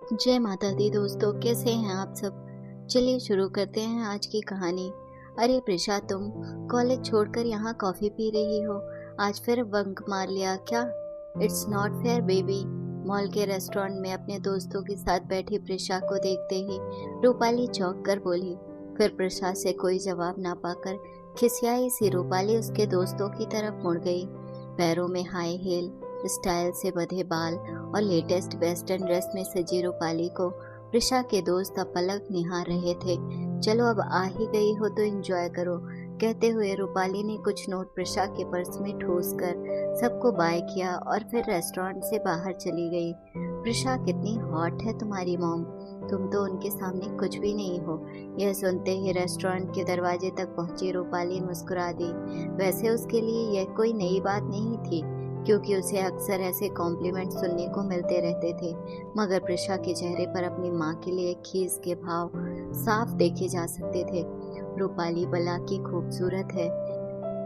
जय माता दी दोस्तों, कैसे हैं आप सब। चलिए शुरू करते हैं आज की कहानी। अरे प्रिशा, तुम कॉलेज छोड़कर यहाँ कॉफी पी रही हो, आज फिर बंक मार लिया क्या? It's not fair baby. Mall के रेस्टोरेंट में अपने दोस्तों के साथ बैठी प्रिशा को देखते ही रूपाली चौंक कर बोली। फिर प्रिशा से कोई जवाब ना पाकर खिसियाई सी रूपाली उसके दोस्तों की तरफ मुड़ गई। पैरों में हाई हील, स्टाइल से बंधे बाल और लेटेस्ट वेस्टर्न ड्रेस में सजी रूपाली को प्रिशा के दोस्त अब पलक निहार रहे थे। चलो अब आ ही गई हो तो एंजॉय करो, कहते हुए रूपाली ने कुछ नोट प्रिशा के पर्स में ठूस कर सबको बाय किया और फिर रेस्टोरेंट से बाहर चली गई। प्रिशा, कितनी हॉट है तुम्हारी मॉम, तुम तो उनके सामने कुछ भी नहीं हो। यह सुनते ही रेस्टोरेंट के दरवाजे तक पहुंची रूपाली मुस्कुरा दी। वैसे उसके लिए यह कोई नई बात नहीं थी, क्योंकि उसे अक्सर ऐसे कॉम्प्लीमेंट सुनने को मिलते रहते थे। मगर प्रिशा के चेहरे पर अपनी माँ के लिए खीस के भाव साफ देखे जा सकते थे। रूपाली भला की खूबसूरत है,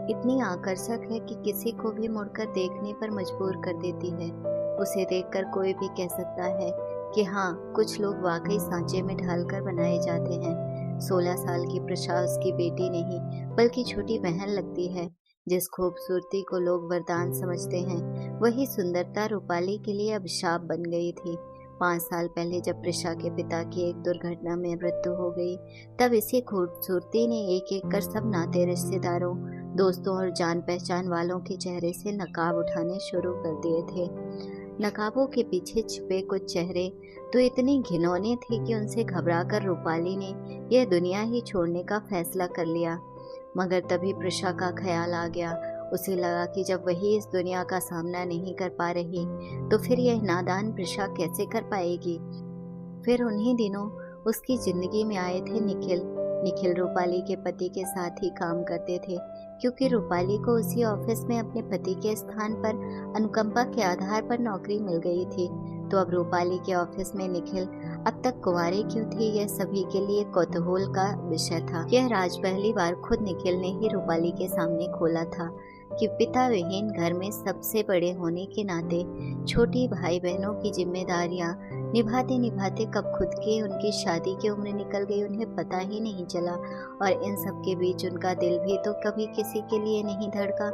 इतनी आकर्षक है कि किसी को भी मुड़कर देखने पर मजबूर कर देती है। उसे देखकर कोई भी कह सकता है कि हाँ, कुछ लोग वाकई सांचे में ढालकर बनाए जाते हैं। 16 साल की प्रिशा उसकी बेटी नहीं बल्कि छोटी बहन लगती है। जिस खूबसूरती को लोग वरदान समझते हैं, वही सुंदरता रूपाली के लिए अभिशाप बन गई थी। 5 साल पहले जब प्रिशा के पिता की एक दुर्घटना में मृत्यु हो गई, तब इसी खूबसूरती ने एक एक कर सब नाते रिश्तेदारों, दोस्तों और जान पहचान वालों के चेहरे से नकाब उठाने शुरू कर दिए थे। नकाबों के पीछे छिपे कुछ चेहरे तो इतने घिनौने थे कि उनसे घबराकर रूपाली ने यह दुनिया ही छोड़ने का फैसला कर लिया। मगर तभी प्रिशा का ख्याल आ गया। उसे लगा कि जब वही इस दुनिया का सामना नहीं कर पा रही, तो फिर यह नादान प्रिशा कैसे कर पाएगी। फिर उन्हीं दिनों उसकी जिंदगी में आए थे निखिल। निखिल रूपाली के पति के साथ ही काम करते थे, क्योंकि रूपाली को उसी ऑफिस में अपने पति के स्थान पर अनुकंपा के आधार पर नौकरी मिल गई थी। तो अब रूपाली के ऑफिस में निखिल अब तक कुंवारे क्यों थी, यह सभी के लिए कौतूहल का विषय था। यह राज पहली बार खुद निखिल ने ही रूपाली के सामने खोला था कि पिता विहीन घर में सबसे बड़े होने के नाते छोटी भाई बहनों की जिम्मेदारियां निभाते निभाते कब खुद की उनकी शादी की उम्र निकल गई उन्हें पता ही नहीं चला। और इन सब के बीच उनका दिल भी तो कभी किसी के लिए नहीं धड़का,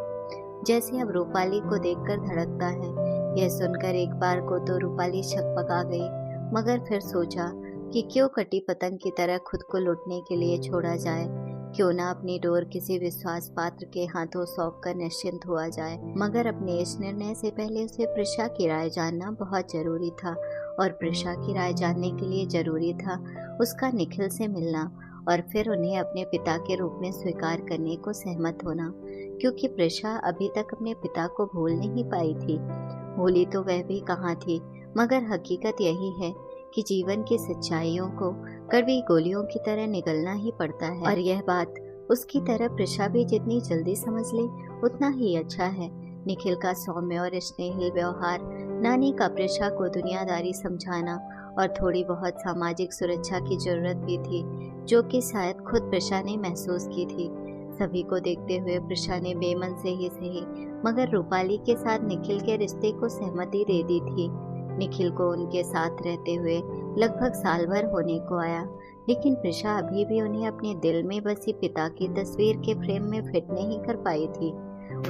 जैसे अब रूपाली को देखकर धड़कता है। यह सुनकर एक बार को तो रूपाली छक पका गई, मगर फिर सोचा कि क्यों कटी पतंग की तरह खुद को लुटने के लिए छोड़ा जाए। क्यों ना अपनी डोर किसी विश्वास पात्र के हाथों सौंप कर निश्चिंत हुआ जाए। मगर अपने इस निर्णय से पहले उसे प्रिशा की राय जानना बहुत जरूरी था, और प्रिशा की राय जानने के लिए जरूरी था उसका निखिल से मिलना और फिर उन्हें अपने पिता के रूप में स्वीकार करने को सहमत होना। क्योंकि प्रिशा अभी तक अपने पिता को भूल नहीं पाई थी। भूली तो वह भी कहाँ थी, मगर हकीकत यही है कि जीवन की सच्चाइयों को कड़वी गोलियों की तरह निगलना ही पड़ता है। और यह बात उसकी तरह प्रिशा भी जितनी जल्दी समझ ले उतना ही अच्छा है। निखिल का सौम्य और स्नेहिल व्यवहार, नानी का प्रिशा को दुनियादारी समझाना और थोड़ी बहुत सामाजिक सुरक्षा की जरूरत भी थी, जो कि शायद खुद प्रिशा ने महसूस की थी। सभी को देखते हुए प्रिशा ने बेमन से ही सही मगर रूपाली के साथ निखिल के रिश्ते को सहमति दे दी थी। निखिल को उनके साथ रहते हुए लगभग साल भर होने को आया, लेकिन प्रिशा अभी भी उन्हें अपने दिल में बसी पिता की तस्वीर के फ्रेम में फिट नहीं कर पाई थी।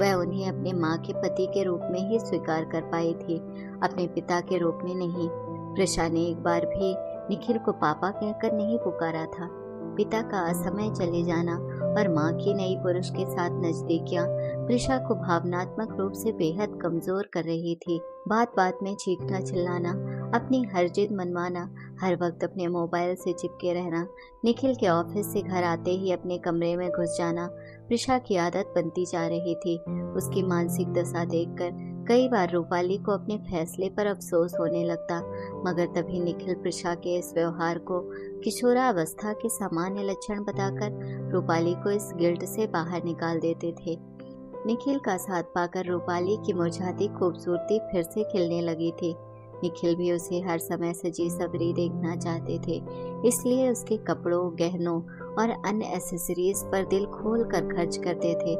वह उन्हें अपने माँ के पति के रूप में ही स्वीकार कर पाई थी, अपने पिता के रूप में नहीं। प्रिशा ने एक बार भी निखिल को पापा कहकर नहीं पुकारा था। पिता का असमय चले जाना और माँ की नई पुरुष के साथ नजदीकियां प्रिशा को भावनात्मक रूप से बेहद कमजोर कर रही थी। बात बात में चीखना चिल्लाना, अपनी हर जिद मनवाना, हर वक्त अपने मोबाइल से चिपके रहना, निखिल के ऑफिस से घर आते ही अपने कमरे में घुस जाना प्रिशा की आदत बनती जा रही थी। उसकी मानसिक दशा देखकर कई बार रूपाली को अपने फैसले पर अफसोस होने लगता, मगर तभी निखिल प्रिशा के इस व्यवहार को किशोरावस्था के सामान्य लक्षण बताकर रूपाली को इस गिल्ट से बाहर निकाल देते थे। निखिल का साथ पाकर रूपाली की मुरझाती खूबसूरती फिर से खिलने लगी थी। निखिल भी उसे हर समय सजी सवरी देखना चाहते थे, इसलिए उसके कपड़ों, गहनों और अन्य एसेसरीज पर दिल खोल कर खर्च करते थे।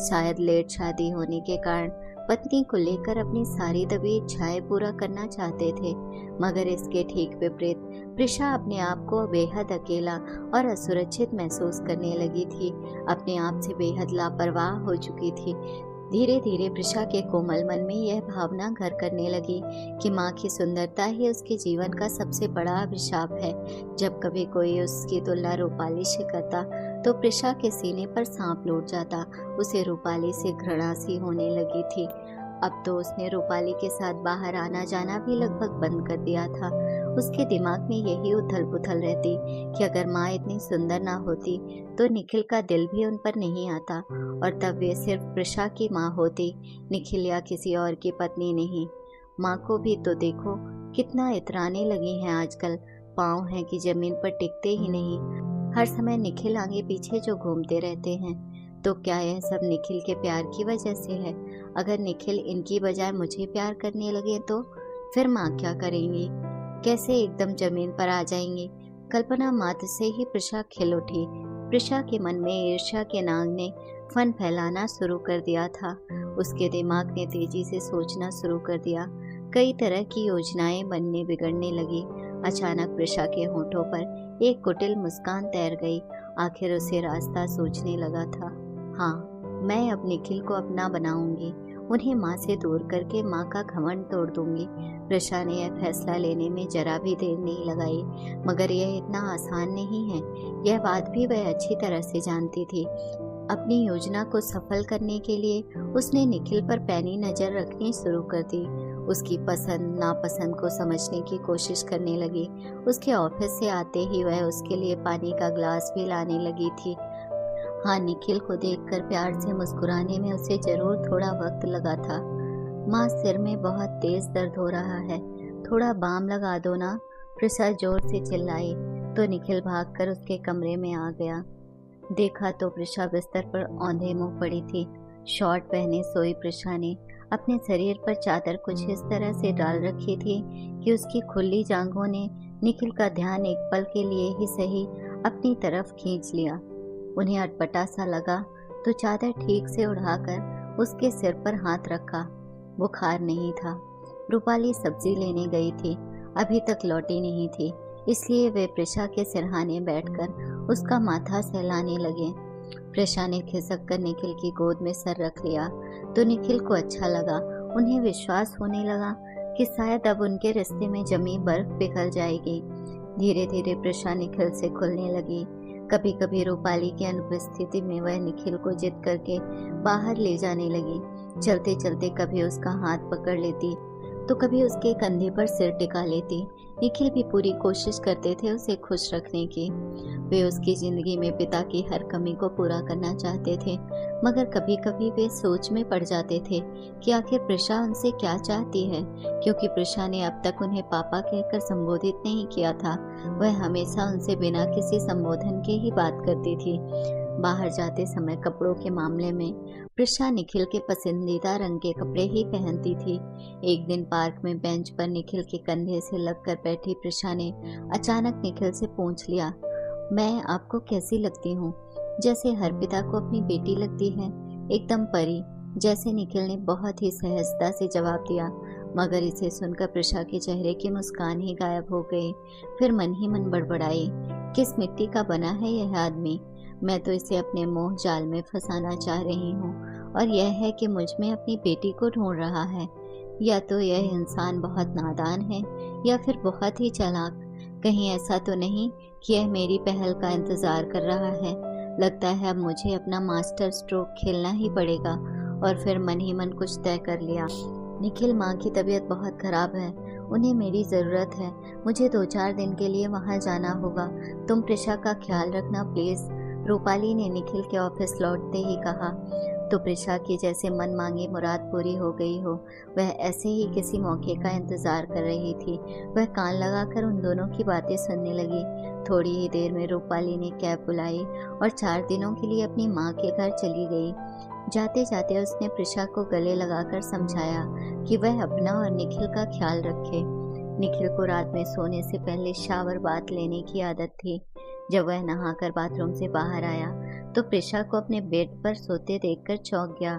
शायद लेट शादी होने के कारण पत्नी को लेकर अपनी सारी दबी इच्छाएं पूरा करना चाहते थे, मगर इसके ठीक विपरीत प्रिशा अपने आप को बेहद अकेला और असुरक्षित महसूस करने लगी थी। अपने आप से बेहद लापरवाह हो चुकी थी। धीरे धीरे प्रिशा के कोमल मन में यह भावना घर करने लगी कि माँ की सुंदरता ही उसके जीवन का सबसे बड़ा अभिशाप है। जब कभी कोई उसकी तुलना रूपाली से करता तो प्रिशा के सीने पर सांप लौट जाता। उसे रूपाली से घृणा सी होने लगी थी। अब तो उसने रूपाली के साथ बाहर आना जाना भी लगभग बंद कर दिया था। उसके दिमाग में यही उथल पुथल रहती कि अगर माँ इतनी सुंदर ना होती तो निखिल का दिल भी उन पर नहीं आता, और तब वे सिर्फ प्रिशा की माँ होती, निखिल या किसी और की पत्नी नहीं। माँ को भी तो देखो, कितना इतराने लगी हैं आजकल। पाँव हैं कि जमीन पर टिकते ही नहीं। हर समय निखिल आगे पीछे जो घूमते रहते हैं। तो क्या यह सब निखिल के प्यार की वजह से है? अगर निखिल इनकी बजाय मुझे प्यार करने लगे तो फिर माँ क्या करेंगी? कैसे एकदम जमीन पर आ जाएंगी? कल्पना मात्र से ही प्रिशा खिल उठी। प्रिशा के मन में ईर्ष्या के नाग ने फन फैलाना शुरू कर दिया था। उसके दिमाग ने तेजी से सोचना शुरू कर दिया। कई तरह की योजनाएं बनने बिगड़ने लगी। अचानक प्रिशा के होठों पर एक कुटिल मुस्कान तैर गई। आखिर उसे रास्ता सूझने लगा था। हाँ, मैं अब निखिल को अपना बनाऊंगी। उन्हें माँ से दूर करके माँ का घमंड तोड़ दूंगी। प्रिशा ने यह फैसला लेने में जरा भी देर नहीं लगाई, मगर यह इतना आसान नहीं है। यह बात भी वह अच्छी तरह से जानती थी। अपनी योजना को सफल करने के लिए उसने निखिल पर पैनी नजर रखनी शुरू कर दी। उसकी पसंद नापसंद को समझने की कोशिश करने लगी। उसके ऑफिस से आते ही वह उसके लिए पानी का ग्लास भी लाने लगी थी। हाँ, निखिल को देखकर प्यार से मुस्कुराने में उसे जरूर थोड़ा वक्त लगा था। माँ, सिर में बहुत तेज दर्द हो रहा है, थोड़ा बाम लगा दो ना, प्रिशा जोर से चिल्लाई। तो निखिल भागकर उसके कमरे में आ गया। देखा तो प्रिशा बिस्तर पर औंधे मुंह पड़ी थी। शॉर्ट पहने सोई प्रिशा ने अपने शरीर पर चादर कुछ इस तरह से डाल रखी थी कि उसकी खुली जांघों ने निखिल का ध्यान एक पल के लिए ही सही अपनी तरफ खींच लिया। उन्हें अटपटा सा लगा तो चादर ठीक से उड़ाकर उसके सिर पर हाथ रखा। बुखार नहीं था। रूपाली सब्जी लेने गई थी, अभी तक लौटी नहीं थी, इसलिए वे प्रिशा के सिरहाने बैठकर उसका माथा सहलाने लगे। प्रिशा ने खिसक कर निखिल की गोद में सर रख लिया तो निखिल को अच्छा लगा। उन्हें विश्वास होने लगा कि शायद अब उनके रिश्ते में जमी बर्फ पिघल जाएगी। धीरे धीरे प्रिशा निखिल से खुलने लगी। कभी कभी रूपाली की अनुपस्थिति में वह निखिल को जिद करके बाहर ले जाने लगी। चलते चलते कभी उसका हाथ पकड़ लेती तो कभी उसके कंधे पर सिर टिका लेती। निखिल भी पूरी कोशिश करते थे उसे खुश रखने की। वे उसकी जिंदगी में पिता की हर कमी को पूरा करना चाहते थे, मगर कभी कभी वे सोच में पड़ जाते थे कि आखिर प्रिशा उनसे क्या चाहती है, क्योंकि प्रिशा ने अब तक उन्हें पापा कहकर संबोधित नहीं किया था। वह हमेशा उनसे बिना किसी संबोधन के ही बात करती थी। बाहर जाते समय कपड़ों के मामले में प्रिशा निखिल के पसंदीदा रंग के कपड़े ही पहनती थी। एक दिन पार्क में बेंच पर निखिल के कंधे से लगकर बैठी प्रिशा ने अचानक निखिल से पूछ लिया, मैं आपको कैसी लगती हूँ? जैसे हर पिता को अपनी बेटी लगती है, एकदम परी जैसे। निखिल ने बहुत ही सहजता से जवाब दिया, मगर इसे सुनकर प्रिशा के चेहरे की मुस्कान ही गायब हो गई। फिर मन ही मन बड़बड़ाई, किस मिट्टी का बना है यह आदमी? मैं तो इसे अपने मोह जाल में फंसाना चाह रही हूँ, और यह है कि मुझ में अपनी बेटी को ढूंढ रहा है। या तो यह इंसान बहुत नादान है या फिर बहुत ही चालाक। कहीं ऐसा तो नहीं कि यह मेरी पहल का इंतजार कर रहा है। लगता है अब मुझे अपना मास्टर स्ट्रोक खेलना ही पड़ेगा। और फिर मन ही मन कुछ तय कर लिया। निखिल, माँ की तबीयत बहुत खराब है, उन्हें मेरी ज़रूरत है। मुझे 2-4 दिन के लिए वहाँ जाना होगा। तुम प्रिशा का ख्याल रखना प्लीज़, रूपाली ने निखिल के ऑफिस लौटते ही कहा। तो प्रिशा की जैसे मन मांगी मुराद पूरी हो गई हो। वह ऐसे ही किसी मौके का इंतजार कर रही थी। वह कान लगाकर उन दोनों की बातें सुनने लगी। थोड़ी ही देर में रूपाली ने कैब बुलाई और 4 दिनों के लिए अपनी माँ के घर चली गई। जाते जाते उसने प्रिशा को गले लगाकर समझाया कि वह अपना और निखिल का ख्याल रखे। निखिल को रात में सोने से पहले शावर बाथ लेने की आदत थी। जब वह नहाकर बाथरूम से बाहर आया तो प्रिशा को अपने बेड पर सोते देखकर चौंक गया।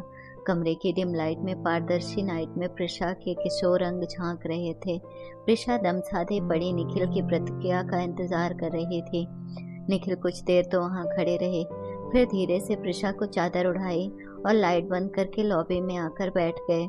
कमरे की डिम लाइट में पारदर्शी नाइट में प्रिशा के किशोर अंग झांक रहे थे। प्रिशा दम साधे पड़ी निखिल की प्रतिक्रिया का इंतजार कर रही थी। निखिल कुछ देर तो वहां खड़े रहे, फिर धीरे से प्रिशा को चादर उड़ाई और लाइट बंद करके लॉबी में आकर बैठ गए।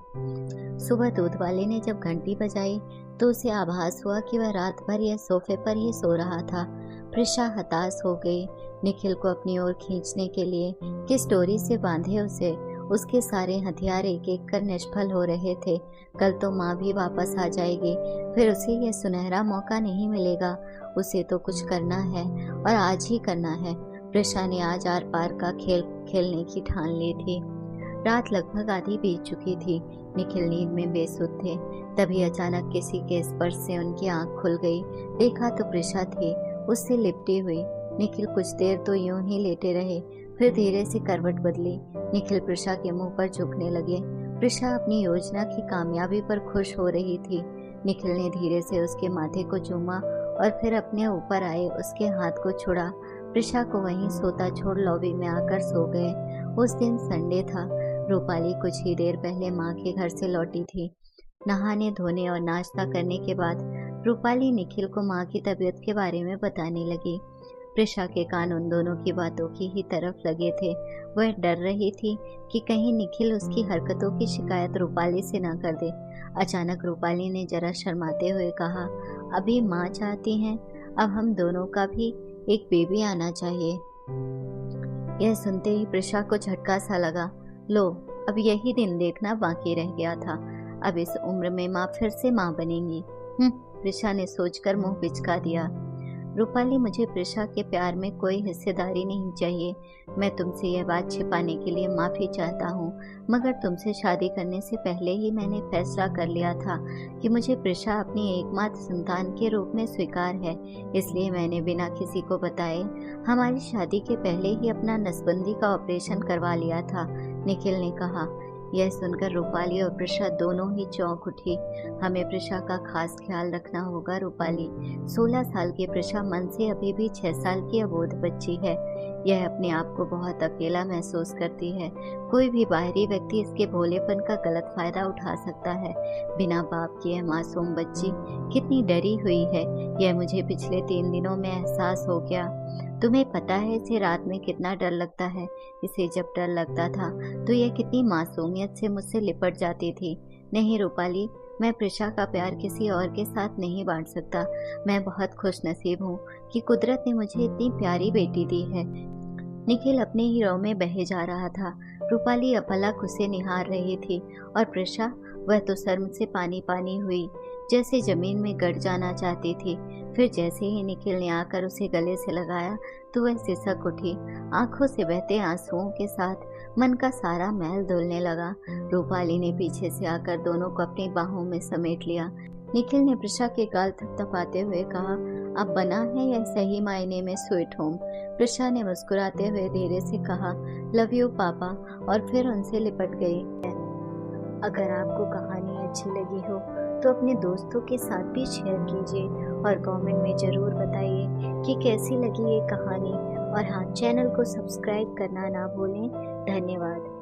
सुबह दूध वाले ने जब घंटी बजाई तो उसे आभास हुआ कि वह रात भर यह सोफे पर ही सो रहा था। प्रिशा हताश हो गई। निखिल को अपनी ओर खींचने के लिए किस डोरी से बांधे उसे। उसके सारे हथियार एक एक कर निष्फल हो रहे थे। कल तो माँ भी वापस आ जाएगी, फिर उसे यह सुनहरा मौका नहीं मिलेगा। उसे तो कुछ करना है और आज ही करना है। प्रिशा ने आज आर पार का खेल खेलने की ठान ली थी। रात लगभग आधी बीत चुकी थी। निखिल नींद में बेसुध थे। तभी अचानक किसी के स्पर्श से उनकी आंख खुल गई। देखा तो प्रिशा थी, उससे लिपटी हुई। निखिल कुछ देर तो यूं ही लेटे रहे, फिर धीरे से करवट बदली। निखिल प्रिशा के मुंह पर झुकने लगे। प्रिशा अपनी योजना की कामयाबी पर खुश हो रही थी। निखिल ने धीरे से उसके माथे को चूमा और फिर अपने ऊपर आए उसके हाथ को छुड़ा। प्रिशा को वहीं सोता छोड़ लॉबी में आकर सो गए। उस दिन संडे था। रूपाली कुछ ही देर पहले माँ के घर से लौटी थी। नहाने धोने और नाश्ता करने के बाद रूपाली निखिल को माँ की तबीयत के बारे में बताने लगी। प्रिशा के कान उन दोनों की बातों की ही तरफ लगे थे। वह डर रही थी कि कहीं निखिल उसकी हरकतों की शिकायत रूपाली से न कर दे। अचानक रूपाली ने जरा शर्माते हुए कहा, अभी माँ चाहती हैं, अब हम दोनों का भी एक बेबी आना चाहिए। यह सुनते ही प्रिशा को झटका सा लगा। लो, अब यही दिन देखना बाकी रह गया था। अब इस उम्र में माँ फिर से माँ बनेंगी। प्रिशा ने सोचकर मुंह बिचका दिया। रूपाली, मुझे प्रिशा के प्यार में कोई हिस्सेदारी नहीं चाहिए। मैं तुमसे यह बात छिपाने के लिए माफ़ी चाहता हूँ, मगर तुमसे शादी करने से पहले ही मैंने फैसला कर लिया था कि मुझे प्रिशा अपनी एकमात्र संतान के रूप में स्वीकार है। इसलिए मैंने बिना किसी को बताए हमारी शादी के पहले ही अपना नसबंदी का ऑपरेशन करवा लिया था, निखिल ने कहा। यह सुनकर रूपाली और प्रिशा दोनों ही चौंक उठी। हमें प्रिशा का खास ख्याल रखना होगा रूपाली। 16 साल की प्रिशा मन से अभी भी 6 साल की अबोध बच्ची है। यह अपने आप को बहुत अकेला महसूस करती है। कोई भी बाहरी व्यक्ति इसके भोलेपन का गलत फायदा उठा सकता है। बिना बाप की यह मासूम बच्ची कितनी डरी हुई है, यह मुझे पिछले 3 दिनों में एहसास हो गया। तुम्हें पता है इसे रात में कितना डर लगता है। इसे जब डर लगता था तो यह कितनी मासूमियत से मुझसे लिपट जाती थी। नहीं रूपाली, मैं प्रिशा का प्यार किसी और के साथ नहीं बांट सकता। मैं बहुत खुशनसीब हूँ कि कुदरत ने मुझे इतनी प्यारी बेटी दी है। निखिल अपने ही रव में बहे जा रहा था। रूपाली अपलक उसे निहार रही थी और प्रिशा, वह तो शर्म से पानी पानी हुई, जैसे जमीन में गड़ जाना चाहती थी। फिर जैसे ही निखिल ने आकर उसे गले से लगाया तो वह सिसक उठी। आंखों से बहते आंसुओं के साथ मन का सारा मैल धुलने लगा। रूपाली ने पीछे से आकर दोनों को अपनी बाहों में समेट लिया। निखिल ने प्रिशा के गाल थपथपाते हुए कहा, अब बना है यह सही मायने में स्वीट होम। प्रिशा ने मुस्कुराते हुए धीरे से कहा, लव यू पापा, और फिर उनसे लिपट गई। अगर आपको कहानी अच्छी लगी हो तो अपने दोस्तों के साथ भी शेयर कीजिए और कमेंट में ज़रूर बताइए कि कैसी लगी ये कहानी। और हाँ, चैनल को सब्सक्राइब करना ना भूलें। धन्यवाद।